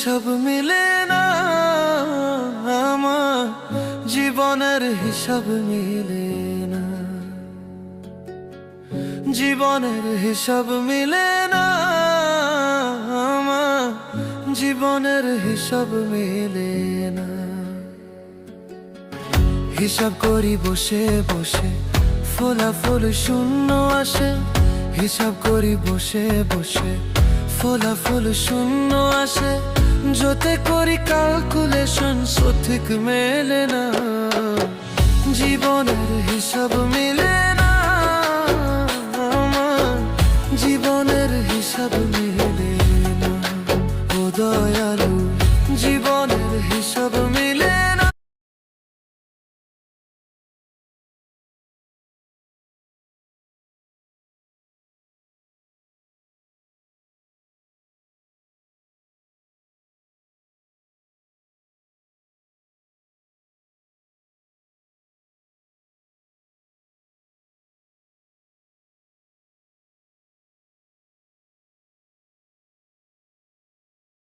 হিসাব মিলে না, আমার জীবনের হিসাব মিলে না, জীবনের হিসাব মিলে না, আমার জীবনের হিসাব মিলে না। হিসাব করি বসে বসে, ফলাফল শূন্য আসে। হিসাব করি বসে বসে, ফলাফল শূন্য আসে। যতে করি ক্যালকুলেশন সঠিক মেলে না, জীবনের হিসাব মিলে না, আমার জীবনের হিসাব মিলে না। ও দয়াল